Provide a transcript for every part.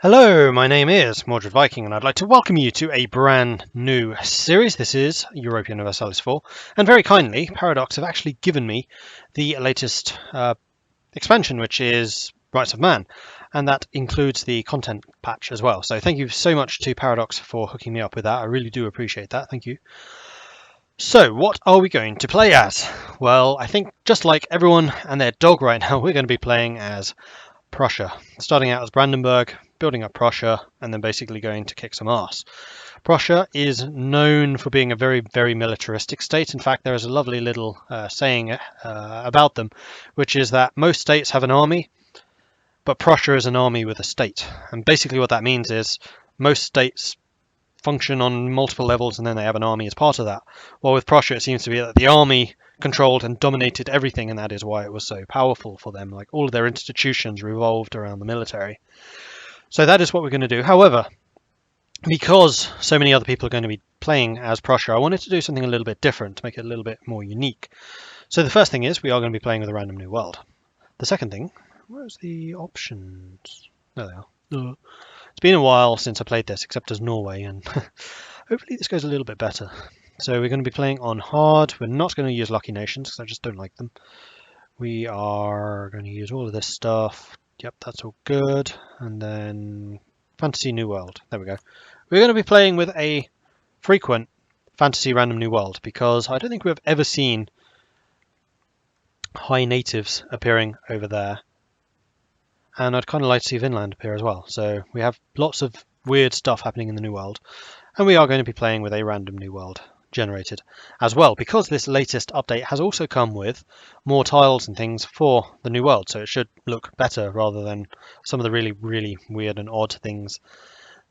Hello, my name is Mordred Viking, and I'd like to welcome you to a brand new series. This is Europa Universalis 4, and very kindly, Paradox have actually given me the latest expansion, which is Rights of Man, and that includes the content patch as well. So thank you so much to Paradox for hooking me up with that. I really do appreciate that. Thank you. So, what are we going to play as? Well, I think just like everyone and their dog right now, we're going to be playing as Prussia, starting out as Brandenburg, building up Prussia, and then basically going to kick some ass. Prussia is known for being a very, very militaristic state. In fact, there is a lovely little saying about them, which is that most states have an army, but Prussia is an army with a state. And basically what that means is most states function on multiple levels and then they have an army as part of that. Well, with Prussia, it seems to be that the army controlled and dominated everything, and that is why it was so powerful for them. Like, all of their institutions revolved around the military. So that is what we're going to do. However, because so many other people are going to be playing as Prussia, I wanted to do something a little bit different to make it a little bit more unique. So the first thing is we are going to be playing with a random new world. The second thing, where's the options? There they are. It's been a while since I played this, except as Norway, and hopefully this goes a little bit better. So we're going to be playing on hard. We're not going to use lucky nations because I just don't like them. We are going to use all of this stuff. Yep, that's all good. And then fantasy new world. There we go. We're going to be playing with a frequent fantasy random new world because I don't think we've ever seen high natives appearing over there. And I'd kind of like to see Vinland appear as well. So we have lots of weird stuff happening in the new world. And we are going to be playing with a random new world generated as well, because this latest update has also come with more tiles and things for the new world. So it should look better rather than some of the really, really weird and odd things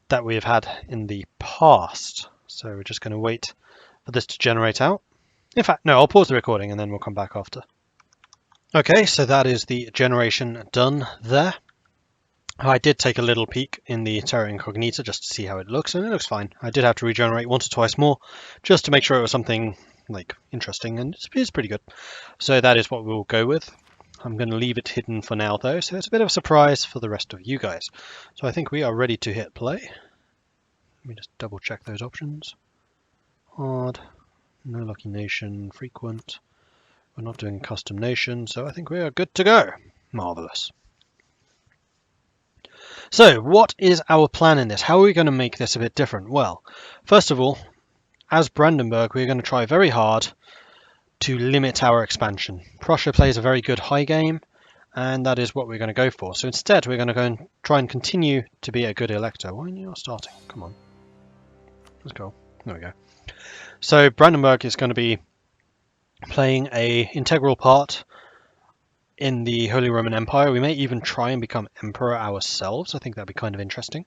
that we have had in the past. So we're just going to wait for this to generate out. In fact, no, I'll pause the recording and then we'll come back after. Okay, so that is the generation done there. I did take a little peek in the Terra Incognita just to see how it looks, and it looks fine. I did have to regenerate once or twice more just to make sure it was something like interesting, and it's pretty good. So that is what we'll go with. I'm going to leave it hidden for now though, so it's a bit of a surprise for the rest of you guys. So I think we are ready to hit play. Let me just double check those options. Hard, no lucky nation, frequent. We're not doing custom nation, so I think we are good to go. Marvelous. So what is our plan in this? How are we going to make this a bit different? Well, first of all, as Brandenburg, we're going to try very hard to limit our expansion. Prussia plays a very good high game, and that is what we're going to go for. So instead, we're going to go and try and continue to be a good elector. Why are you not starting? Come on. Let's go. There we go. So Brandenburg is going to be playing an integral part in the Holy Roman Empire. We may even try and become emperor ourselves. I think that'd be kind of interesting.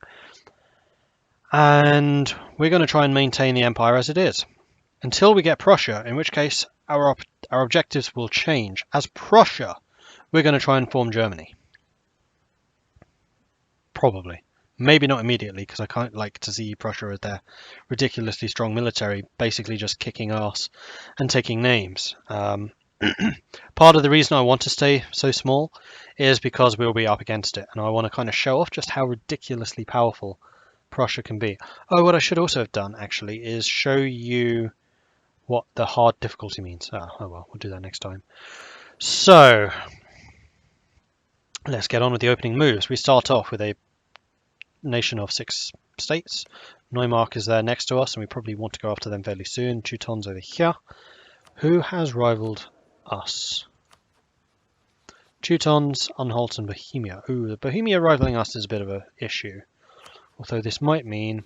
And we're going to try and maintain the empire as it is until we get Prussia, in which case our objectives will change. As Prussia, we're going to try and form Germany. Probably. Maybe not immediately, because I can't like to see Prussia as their ridiculously strong military, basically just kicking ass and taking names. Part of the reason I want to stay so small is because we'll be up against it, and I want to kind of show off just how ridiculously powerful Prussia can be. Oh, what I should also have done, actually, is show you what the hard difficulty means. Oh well, we'll do that next time. So, let's get on with the opening moves. We start off with a nation of 6 states. Newmark is there next to us, and we probably want to go after them fairly soon. Teutons over here. Who has rivaled us? Teutons, Anhalt, and Bohemia. Ooh, the Bohemia rivaling us is a bit of an issue. Although this might mean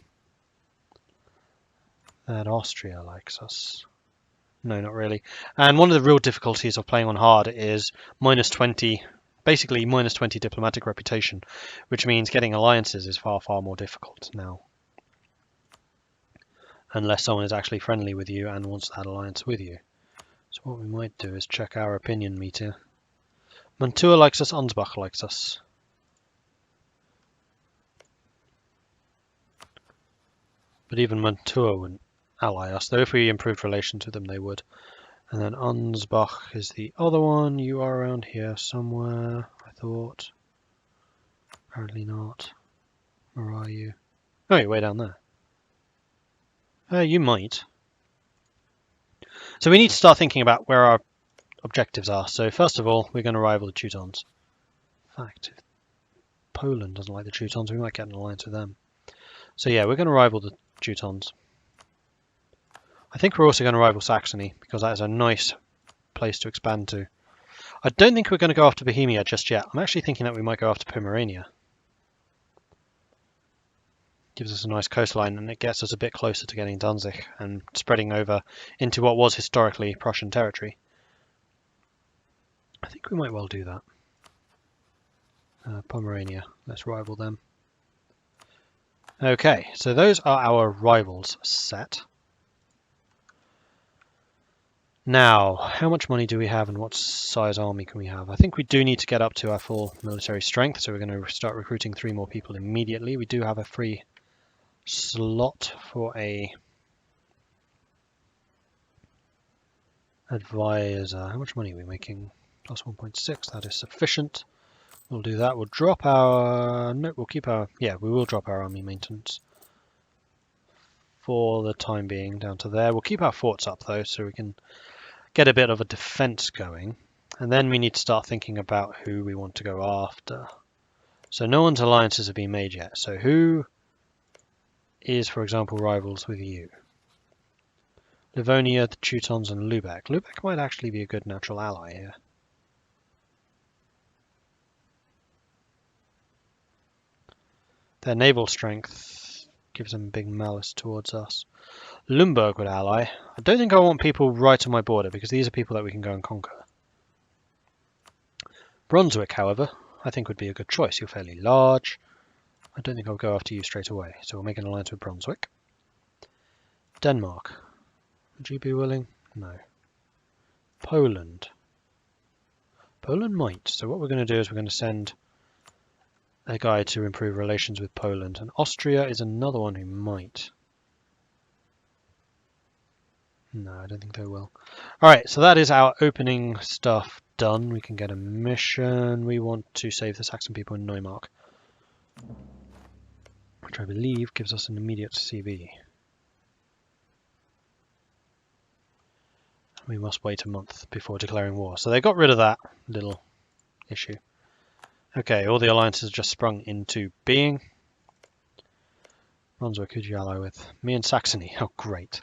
that Austria likes us. No, not really. And one of the real difficulties of playing on hard is -20, basically -20 diplomatic reputation, which means getting alliances is far, far more difficult now. Unless someone is actually friendly with you and wants that alliance with you. So what we might do is check our opinion meter. Mantua likes us, Ansbach likes us. But even Mantua wouldn't ally us, though if we improved relations with them they would. And then Ansbach is the other one. You are around here somewhere, I thought. Apparently not. Where are you? Oh, you're way down there. You might. So we need to start thinking about where our objectives are. So first of all, we're going to rival the Teutons. In fact, if Poland doesn't like the Teutons, we might get an alliance with them. So yeah, we're going to rival the Teutons. I think we're also going to rival Saxony, because that is a nice place to expand to. I don't think we're going to go after Bohemia just yet. I'm actually thinking that we might go after Pomerania. Gives us a nice coastline, and it gets us a bit closer to getting Danzig and spreading over into what was historically Prussian territory. I think we might well do that. Pomerania, let's rival them. Okay, so those are our rivals set. Now, how much money do we have and what size army can we have? I think we do need to get up to our full military strength, so we're going to start recruiting 3 more people immediately. We do have a free slot for a advisor. How much money are we making? Plus 1.6, that is sufficient. We'll do that. We'll drop our... No, we'll keep our... Yeah, we will drop our army maintenance for the time being down to there. We'll keep our forts up though, so we can get a bit of a defense going. And then we need to start thinking about who we want to go after. So no one's alliances have been made yet. So who is, for example, rivals with you? Livonia, the Teutons, and Lubeck. Lubeck might actually be a good natural ally here. Their naval strength gives them big malice towards us. Limburg would ally. I don't think I want people right on my border, because these are people that we can go and conquer. Brunswick, however, I think would be a good choice. You're fairly large. I don't think I'll go after you straight away, so we'll make an alliance with Brunswick. Denmark. Would you be willing? No. Poland. Poland might. So what we're going to do is we're going to send a guy to improve relations with Poland. And Austria is another one who might. No, I don't think they will. Alright, so that is our opening stuff done. We can get a mission. We want to save the Saxon people in Newmark, which I believe gives us an immediate CB. We must wait a month before declaring war. So they got rid of that little issue. Okay, all the alliances just sprung into being. Brunswick, who'd you ally with? Me and Saxony. Oh, great.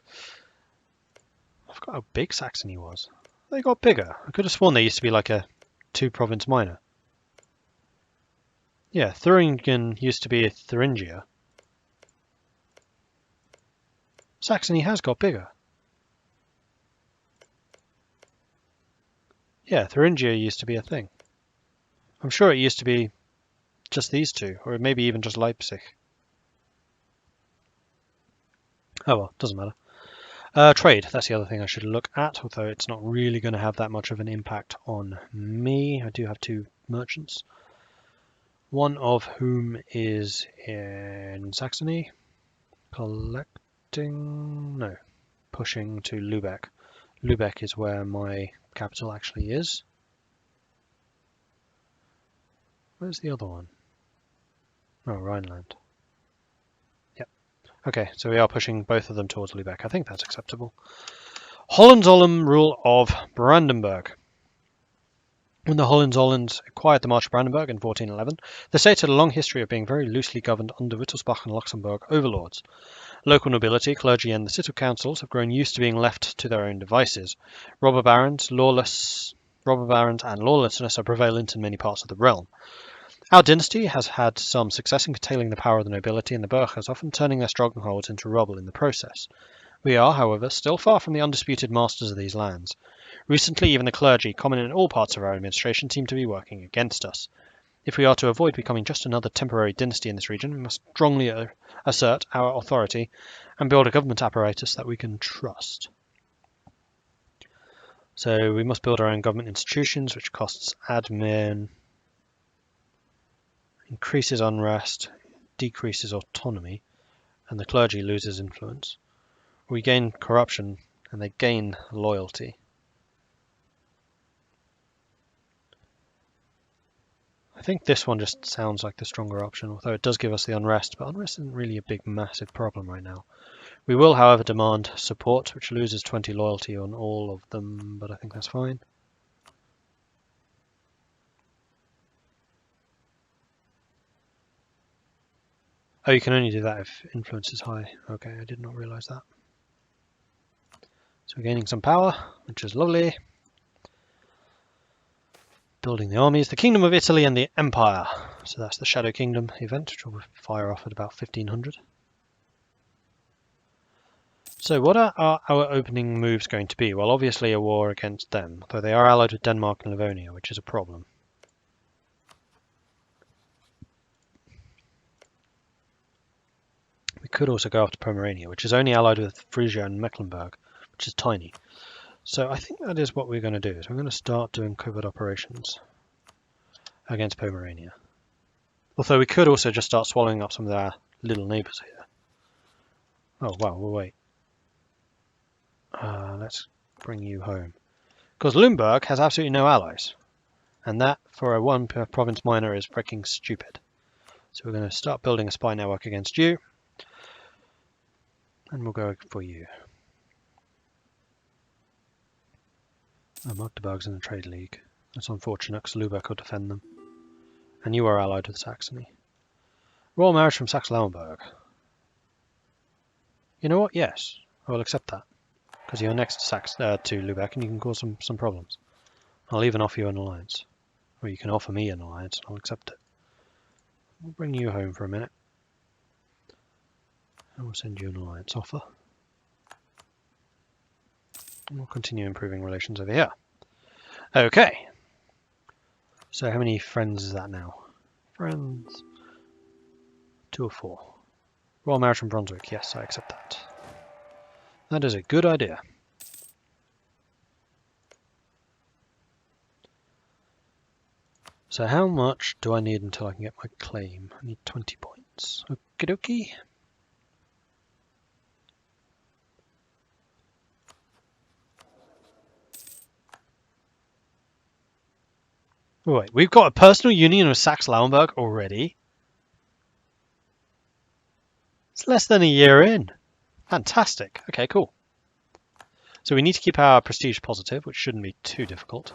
I forgot how big Saxony was. They got bigger. I could have sworn they used to be like a 2-province minor. Yeah, Thuringen used to be a Thuringia. Saxony has got bigger. Yeah, Thuringia used to be a thing. I'm sure it used to be just these two, or maybe even just Leipzig. Oh well, doesn't matter. Trade, that's the other thing I should look at, although it's not really going to have that much of an impact on me. I do have 2 merchants, one of whom is in Saxony, pushing to Lubeck. Lubeck is where my capital actually is. Where's the other one? Oh, Rhineland. Yep. Okay, so we are pushing both of them towards Lubeck. I think that's acceptable. Hohenzollern rule of Brandenburg. When the Hohenzollerns acquired the March of Brandenburg in 1411, the state had a long history of being very loosely governed under Wittelsbach and Luxembourg overlords. Local nobility, clergy, and the city councils have grown used to being left to their own devices. Robber barons and lawlessness are prevalent in many parts of the realm. Our dynasty has had some success in curtailing the power of the nobility, and the burghers often turning their strongholds into rubble in the process. We are, however, still far from the undisputed masters of these lands. Recently, even the clergy, common in all parts of our administration, seem to be working against us. If we are to avoid becoming just another temporary dynasty in this region, we must strongly assert our authority and build a government apparatus that we can trust. So we must build our own government institutions, which costs admin, increases unrest, decreases autonomy, and the clergy loses influence. We gain corruption, and they gain loyalty. I think this one just sounds like the stronger option, although it does give us the unrest, but unrest isn't really a big, massive problem right now. We will, however, demand support, which loses 20 loyalty on all of them, but I think that's fine. Oh, you can only do that if influence is high. Okay, I did not realise that. So we're gaining some power, which is lovely. Building the armies, the Kingdom of Italy and the Empire. So that's the Shadow Kingdom event, which will fire off at about 1500. So what are our opening moves going to be? Well, obviously a war against them, though they are allied with Denmark and Livonia, which is a problem. We could also go after Pomerania, which is only allied with Prussia and Mecklenburg, which is tiny. So I think that is what we're going to do. Is we're going to start doing covert operations against Pomerania. Although we could also just start swallowing up some of their little neighbours here. Oh wow, we'll wait. Let's bring you home. Because Limburg has absolutely no allies. And that, for a one province minor, is freaking stupid. So we're going to start building a spy network against you. And we'll go for you. Oh, Magdeburg's in the trade league. That's unfortunate because Lübeck will defend them. And you are allied with Saxony. Royal marriage from Saxe-Lauenburg. You know what? Yes, I will accept that. Because you're next to Lübeck and you can cause some problems. I'll even offer you an alliance. Or you can offer me an alliance and I'll accept it. We'll bring you home for a minute. And we'll send you an alliance offer. And we'll continue improving relations over here. Okay. So how many friends is that now? Friends. 2 or 4. Royal marriage from Brunswick. Yes, I accept that. That is a good idea. So how much do I need until I can get my claim? I need 20 points. Okie dokie. Wait, we've got a personal union with Saxe-Lauenburg already? It's less than a year in. Fantastic. Okay, cool. So we need to keep our prestige positive, which shouldn't be too difficult.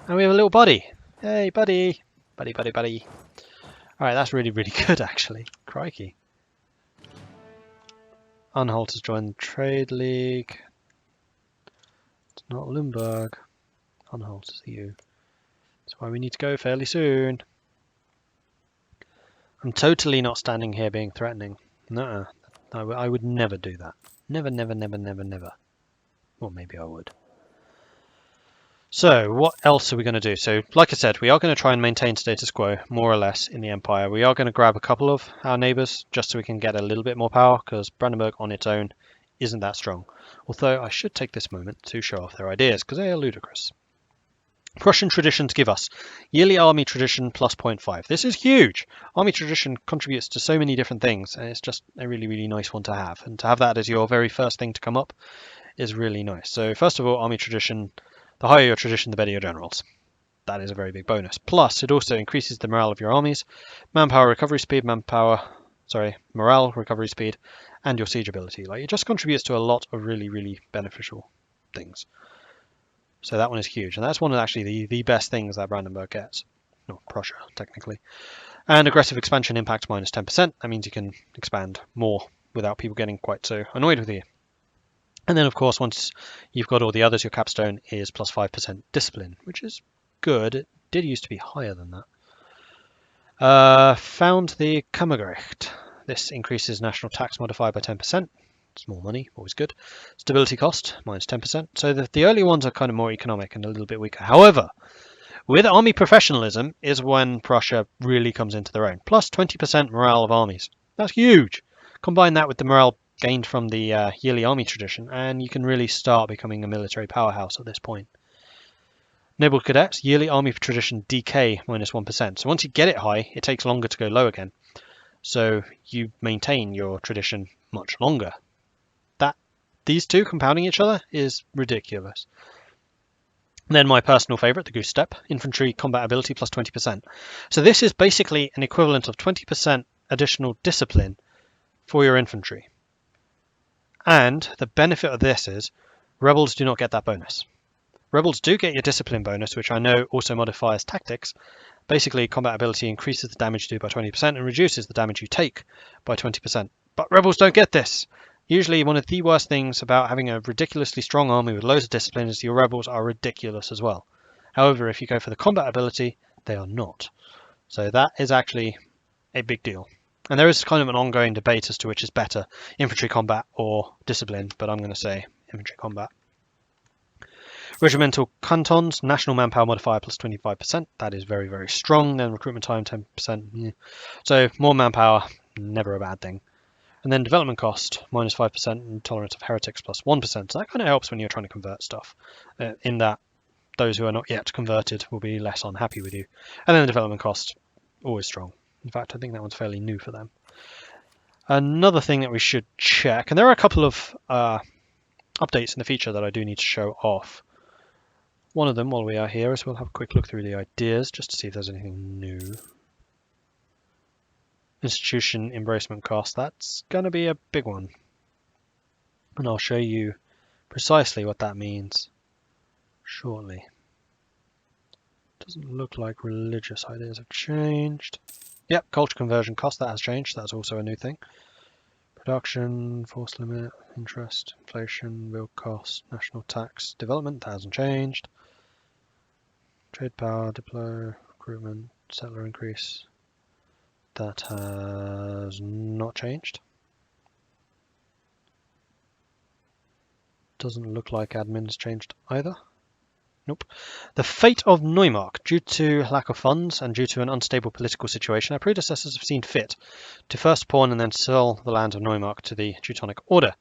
And we have a little buddy. Hey, buddy. Buddy, buddy, buddy. Alright, that's really, really good, actually. Crikey. Anhalt has joined the Trade League. It's not Limburg. Anhalt is the EU. That's why we need to go fairly soon. I'm totally not standing here being threatening. Nuh-uh. I would never do that. Never, never, never, never, never. Well, maybe I would. So, what else are we going to do? So, like I said, we are going to try and maintain status quo, more or less, in the Empire. We are going to grab a couple of our neighbours, just so we can get a little bit more power, because Brandenburg on its own isn't that strong. Although, I should take this moment to show off their ideas, because they are ludicrous. Prussian traditions give us yearly army tradition plus 0.5. This is huge. Army tradition contributes to so many different things, and it's just a really, really nice one to have. And to have that as your very first thing to come up is really nice. So first of all, army tradition, the higher your tradition, the better your generals. That is a very big bonus. Plus, it also increases the morale of your armies, morale recovery speed, and your siege ability. Like, it just contributes to a lot of really, really beneficial things. So that one is huge, and that's one of actually the best things that Brandenburg gets. No, Prussia, technically. And aggressive expansion impact minus 10%. That means you can expand more without people getting quite so annoyed with you. And then, of course, once you've got all the others, your capstone is plus 5% discipline, which is good. It did used to be higher than that. Found the Kammergericht. This increases national tax modifier by 10%. It's more money, always good. Stability cost, minus 10%. So the early ones are kind of more economic and a little bit weaker. However, with army professionalism is when Prussia really comes into their own. Plus 20% morale of armies. That's huge. Combine that with the morale gained from the yearly army tradition, and you can really start becoming a military powerhouse at this point. Noble cadets, yearly army tradition decay minus 1%. So once you get it high, it takes longer to go low again. So you maintain your tradition much longer. These two compounding each other is ridiculous. Then my personal favourite, the goose step, infantry combat ability plus 20%. So this is basically an equivalent of 20% additional discipline for your infantry. And the benefit of this is rebels do not get that bonus. Rebels do get your discipline bonus, which I know also modifies tactics. Basically, combat ability increases the damage you do by 20% and reduces the damage you take by 20%. But rebels don't get this. Usually one of the worst things about having a ridiculously strong army with loads of discipline is your rebels are ridiculous as well. However, if you go for the combat ability, they are not. So that is actually a big deal. And there is kind of an ongoing debate as to which is better, infantry combat or discipline, but I'm going to say infantry combat. Regimental cantons, national manpower modifier plus 25%. That is very, very strong. Then recruitment time 10%. Yeah. So more manpower, never a bad thing. And then development cost, minus 5%, and tolerance of heretics plus 1%. So that kind of helps when you're trying to convert stuff, in that those who are not yet converted will be less unhappy with you. And then the development cost, always strong. In fact, I think that one's fairly new for them. Another thing that we should check, and there are a couple of updates in the feature that I do need to show off. One of them, while we are here, is we'll have a quick look through the ideas just to see if there's anything new. Institution embracement cost, that's going to be a big one. And I'll show you precisely what that means shortly. Doesn't look like religious ideas have changed. Yep, culture conversion cost, that has changed. That's also a new thing. Production, force limit, interest, inflation, real cost, national tax, development, that hasn't changed. Trade power, deploy, recruitment, settler increase, that has not changed. Doesn't look like admin's changed either. Nope. The fate of Newmark. Due to lack of funds and due to an unstable political situation, our predecessors have seen fit to first pawn and then sell the land of Newmark to the Teutonic Order.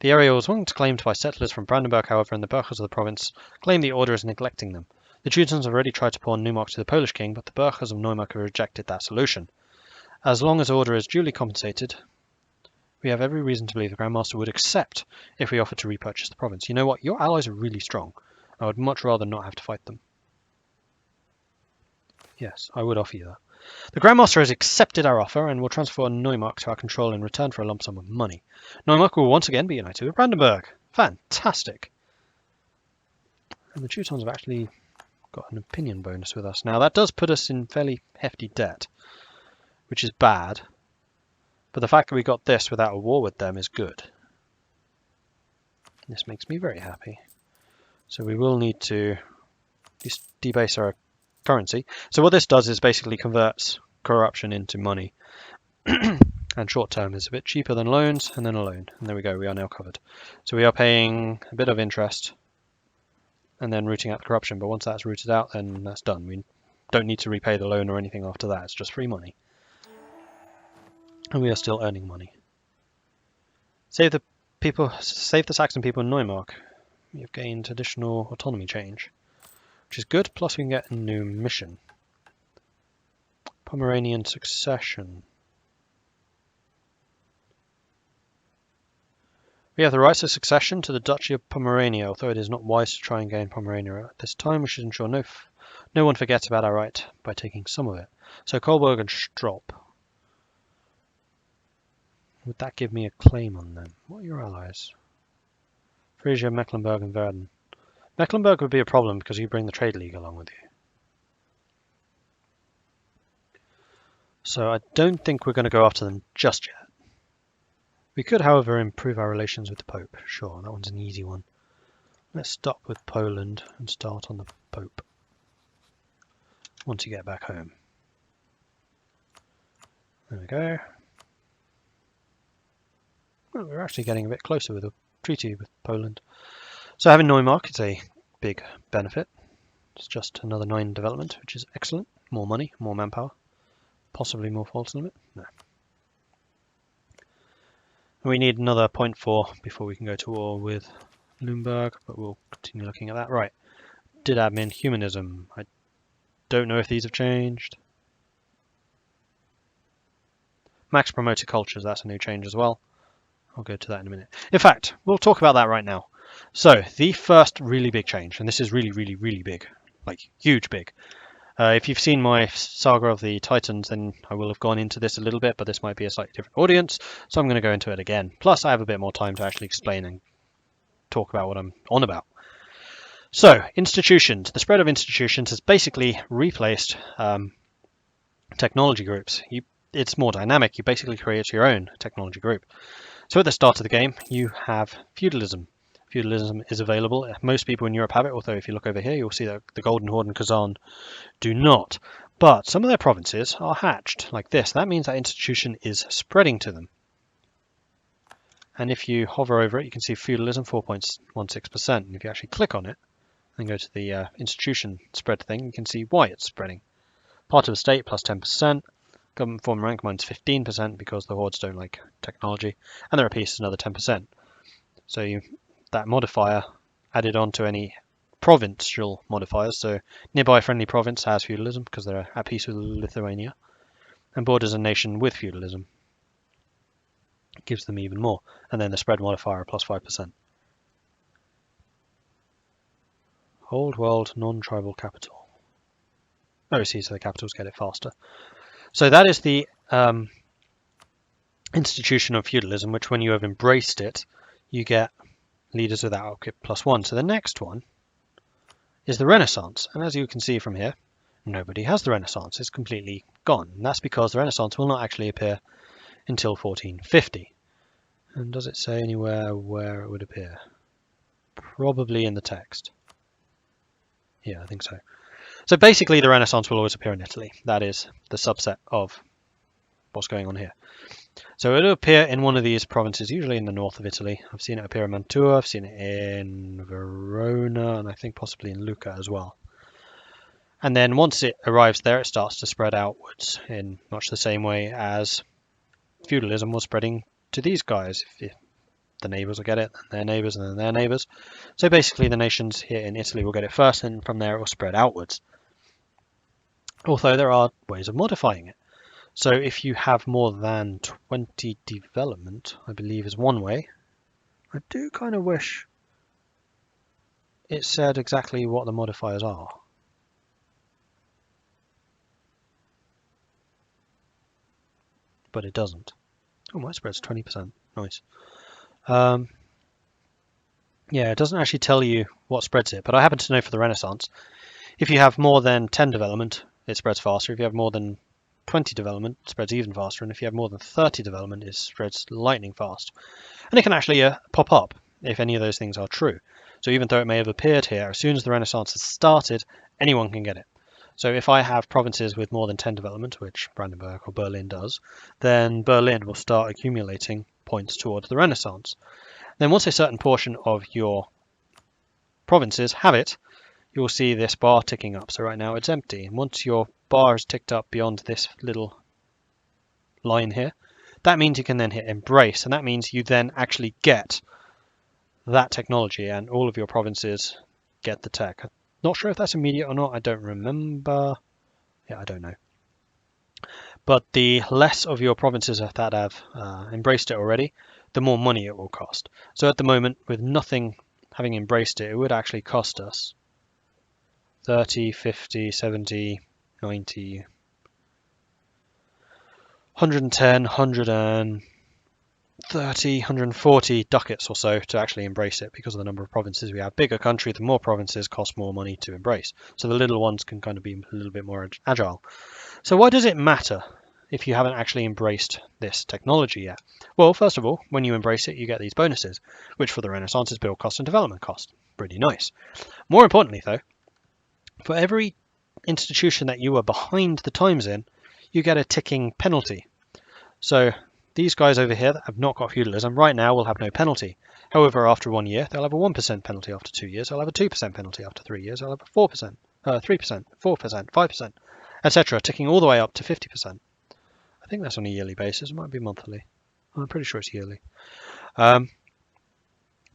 The area was once claimed by settlers from Brandenburg, however, and the burghers of the province claim the order is neglecting them. The Teutons have already tried to pawn Newmark to the Polish king, but the burghers of Newmark have rejected that solution. As long as the order is duly compensated, we have every reason to believe the Grand Master would accept if we offered to repurchase the province. You know what? Your allies are really strong. I would much rather not have to fight them. Yes, I would offer you that. The Grand Master has accepted our offer and will transfer Newmark to our control in return for a lump sum of money. Newmark will once again be united with Brandenburg. Fantastic. And the Teutons have actually got an opinion bonus with us. Now that does put us in fairly hefty debt, which is bad. But the fact that we got this without a war with them is good. This makes me very happy. So we will need to debase our currency. So what this does is basically converts corruption into money. And short term is a bit cheaper than loans, and then a loan. And there we go, we are now covered. So we are paying a bit of interest and then rooting out the corruption. But once that's rooted out, then that's done. We don't need to repay the loan or anything after that. It's just free money. And we are still earning money. Save the Saxon people in Newmark. You've gained additional autonomy change, which is good, plus we can get a new mission. Pomeranian succession. We have the rights of succession to the Duchy of Pomerania, although it is not wise to try and gain Pomerania at this time. We should ensure no one forgets about our right by taking some of it. So Coburg and Strop. Would that give me a claim on them? What are your allies? Frisia, Mecklenburg, and Verden. Mecklenburg would be a problem because you bring the Trade League along with you. So I don't think we're going to go after them just yet. We could, however, improve our relations with the Pope. Sure, that one's an easy one. Let's stop with Poland and start on the Pope once you get back home. There we go. Well, we're actually getting a bit closer with a treaty with Poland. So having Newmark is a big benefit. It's just another 9 development, which is excellent. More money, more manpower, possibly more force limit. No. We need another 0.4 before we can go to war with Limburg, but we'll continue looking at that. Right. Did admin humanism. I don't know if these have changed. Max promoted cultures, that's a new change as well. I'll go to that in a minute. In fact, we'll talk about that right now. So the first really big change, and this is really, really, really big, like huge big. If you've seen my Saga of the Titans, then I will have gone into this a little bit, but this might be a slightly different audience, so I'm going to go into it again. Plus, I have a bit more time to actually explain and talk about what I'm on about. So, institutions. The spread of institutions has basically replaced technology groups. It's more dynamic. You basically create your own technology group. So at the start of the game, you have feudalism. Feudalism is available. Most people in Europe have it, although if you look over here, you'll see that the Golden Horde and Kazan do not. But some of their provinces are hatched like this. That means that institution is spreading to them. And if you hover over it, you can see feudalism 4.16%. And if you actually click on it and go to the institution spread thing, you can see why it's spreading. Part of the state plus 10%. Government form rank minus 15% because the hordes don't like technology. And their peace is another 10%. So that modifier added on to any provincial modifiers. So nearby friendly province has feudalism because they're at peace with Lithuania. And borders a nation with feudalism. It gives them even more. And then the spread modifier plus 5%. Old world non-tribal capital. Oh, see, so the capitals get it faster. So that is the institution of feudalism, which when you have embraced it, you get leaders without output plus 1. So the next one is the Renaissance. And as you can see from here, nobody has the Renaissance. It's completely gone. And that's because the Renaissance will not actually appear until 1450. And does it say anywhere where it would appear? Probably in the text. Yeah, I think so. So basically the Renaissance will always appear in Italy. That is the subset of what's going on here. So it'll appear in one of these provinces, usually in the north of Italy. I've seen it appear in Mantua, I've seen it in Verona, and I think possibly in Lucca as well. And then once it arrives there, it starts to spread outwards in much the same way as feudalism was spreading to these guys. If the neighbours will get it, and their neighbours, and then their neighbours. So basically the nations here in Italy will get it first, and from there it will spread outwards. Although there are ways of modifying it. So if you have more than 20 development, I believe is one way. I do kind of wish it said exactly what the modifiers are. But it doesn't. Oh, my spread's 20%. Nice. Yeah, it doesn't actually tell you what spreads it, but I happen to know for the Renaissance, if you have more than 10 development, it spreads faster. If you have more than 20 development, it spreads even faster. And if you have more than 30 development, it spreads lightning fast. And it can actually pop up if any of those things are true. So even though it may have appeared here, as soon as the Renaissance has started, anyone can get it. So if I have provinces with more than 10 development, which Brandenburg or Berlin does, then Berlin will start accumulating points towards the Renaissance. Then once a certain portion of your provinces have it, you'll see this bar ticking up. So right now it's empty. And once your bar is ticked up beyond this little line here, that means you can then hit embrace. And that means you then actually get that technology and all of your provinces get the tech. I'm not sure if that's immediate or not. I don't remember. Yeah, I don't know. But the less of your provinces that have embraced it already, the more money it will cost. So at the moment, with nothing having embraced it, it would actually cost us 30, 50, 70, 90, 110, 130, 140 ducats or so to actually embrace it because of the number of provinces we have. Bigger country, the more provinces cost more money to embrace. So the little ones can kind of be a little bit more agile. So why does it matter if you haven't actually embraced this technology yet? Well, first of all, when you embrace it, you get these bonuses, which for the Renaissance is build cost and development cost. Pretty nice. More importantly, though, for every institution that you are behind the times in, you get a ticking penalty. So these guys over here that have not got feudalism right now will have no penalty. However, after 1 year, they'll have a 1% penalty. After 2 years, they'll have a 2% penalty. After 3 years, they'll have a 4%, 3%, 4%, 5%, etc., ticking all the way up to 50%. I think that's on a yearly basis. It might be monthly. I'm pretty sure it's yearly.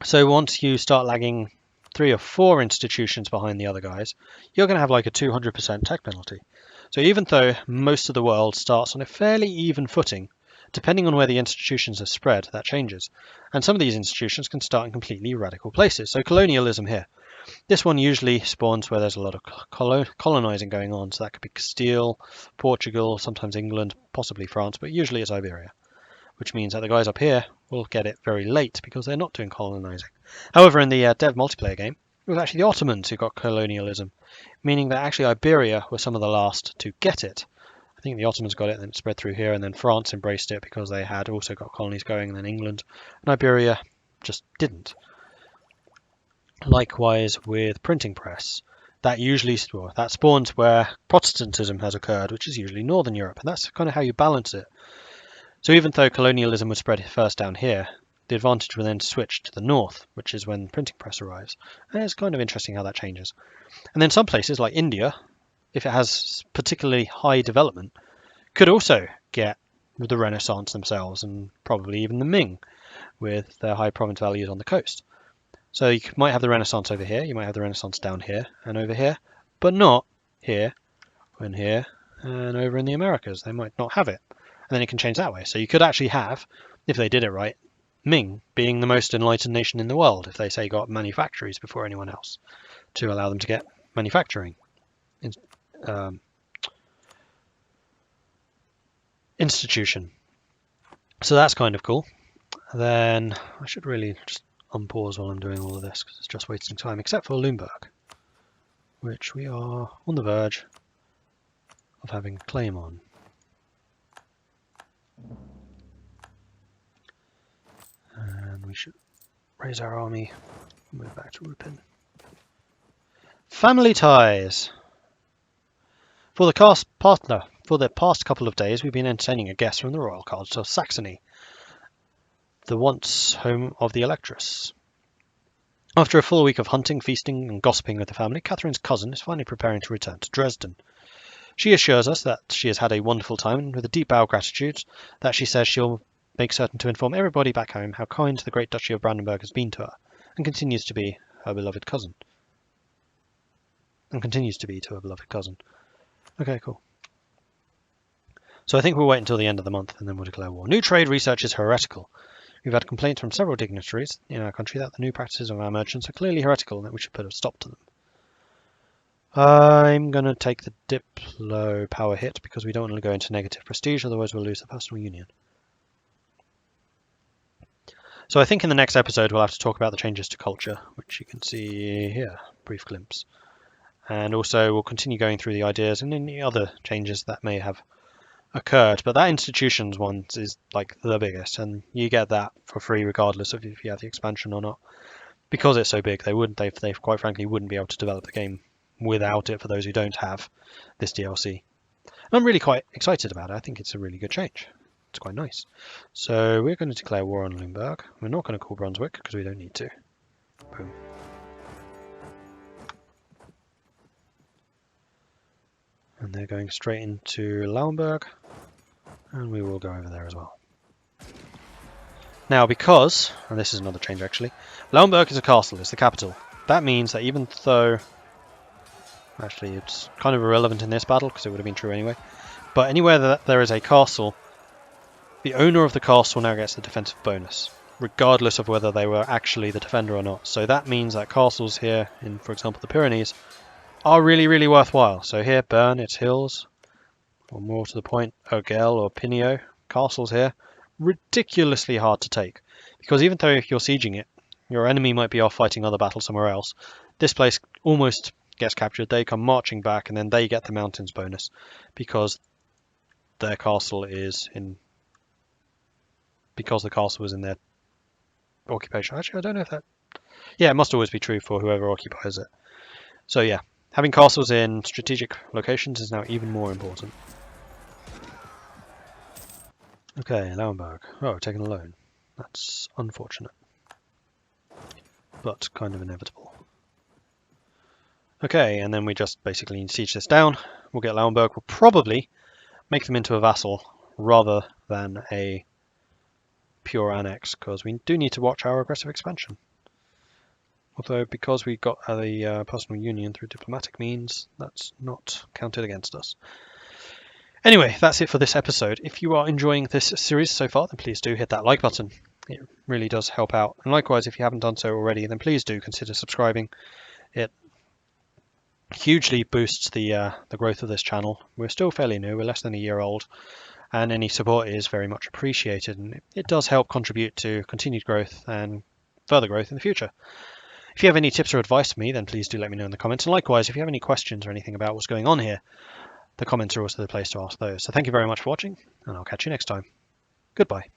So once you start lagging 3 or 4 institutions behind the other guys, you're going to have like a 200% tech penalty. So even though most of the world starts on a fairly even footing, depending on where the institutions have spread, that changes. And some of these institutions can start in completely radical places. So colonialism here. This one usually spawns where there's a lot of colonizing going on. So that could be Castile, Portugal, sometimes England, possibly France, but usually it's Iberia, which means that the guys up here will get it very late because they're not doing colonizing. However, in the Dev multiplayer game, it was actually the Ottomans who got colonialism, meaning that actually Iberia was some of the last to get it. I think the Ottomans got it, then it spread through here, and then France embraced it because they had also got colonies going, and then England, and Iberia just didn't. Likewise with printing press. That usually that spawns where Protestantism has occurred, which is usually Northern Europe, and that's kind of how you balance it. So even though colonialism was spread first down here, the advantage will then switch to the north, which is when the printing press arrives. And it's kind of interesting how that changes. And then some places like India, if it has particularly high development, could also get the Renaissance themselves, and probably even the Ming with their high province values on the coast. So you might have the Renaissance over here, you might have the Renaissance down here and over here, but not here and here and over in the Americas. They might not have it. And then it can change that way. So you could actually have, if they did it right, Ming being the most enlightened nation in the world, if they say got manufactories before anyone else, to allow them to get manufacturing institution. So that's kind of cool. Then I should really just unpause while I'm doing all of this because it's just wasting time, except for Limburg, which we are on the verge of having a claim on. And we should raise our army, move back to Rupin. Family ties. For the past couple of days, we've been entertaining a guest from the royal castle of Saxony, the once home of the Electress. After a full week of hunting, feasting, and gossiping with the family, Catherine's cousin is finally preparing to return to Dresden. She assures us that she has had a wonderful time, and with a deep bow of gratitude, that she says she'll make certain to inform everybody back home how kind the great Duchy of Brandenburg has been to her, and continues to be her beloved cousin. Okay, cool. So I think we'll wait until the end of the month, and then we'll declare war. New trade research is heretical. We've had complaints from several dignitaries in our country that the new practices of our merchants are clearly heretical and that we should put a stop to them. I'm going to take the Diplo power hit because we don't want to go into negative prestige, otherwise we'll lose the personal union. So I think in the next episode we'll have to talk about the changes to culture, which you can see here, brief glimpse. And also we'll continue going through the ideas and any other changes that may have occurred. But that institutions one is like the biggest, and you get that for free regardless of if you have the expansion or not. Because it's so big, they quite frankly wouldn't be able to develop the game without it for those who don't have this DLC. And I'm really quite excited about it. I think it's a really good change. It's quite nice. So we're going to declare war on Limburg. We're not going to call Brunswick because we don't need to. Boom. And they're going straight into Lauenburg, and we will go over there as well. Now because, and this is another change actually, Lauenburg is a castle, it's the capital. That means that even though, actually it's kind of irrelevant in this battle because it would have been true anyway, but anywhere that there is a castle, the owner of the castle now gets the defensive bonus, regardless of whether they were actually the defender or not. So that means that castles here in, for example, the Pyrenees, are really, really worthwhile. So here, Bern, it's hills, or more to the point, Urgell or Pinio, castles here, ridiculously hard to take. Because even though if you're sieging it, your enemy might be off fighting other battles somewhere else, this place almost gets captured, they come marching back, and then they get the mountains bonus, because their castle is in, because the castle was in their occupation. Actually, I don't know if that, yeah, it must always be true for whoever occupies it. So yeah. Having castles in strategic locations is now even more important. Okay, Lauenburg. Oh, taking a loan. That's unfortunate. But kind of inevitable. Okay, and then we just basically siege this down. We'll get Lauenburg. We'll probably make them into a vassal rather than a pure annex, because we do need to watch our aggressive expansion. Although, because we got the personal union through diplomatic means, that's not counted against us. Anyway, that's it for this episode. If you are enjoying this series so far, then please do hit that like button. It really does help out. And likewise, if you haven't done so already, then please do consider subscribing. It hugely boosts the growth of this channel. We're still fairly new. We're less than a year old. And any support is very much appreciated. And it does help contribute to continued growth and further growth in the future. If you have any tips or advice for me, then please do let me know in the comments. And likewise, if you have any questions or anything about what's going on here, the comments are also the place to ask those. So thank you very much for watching, and I'll catch you next time. Goodbye.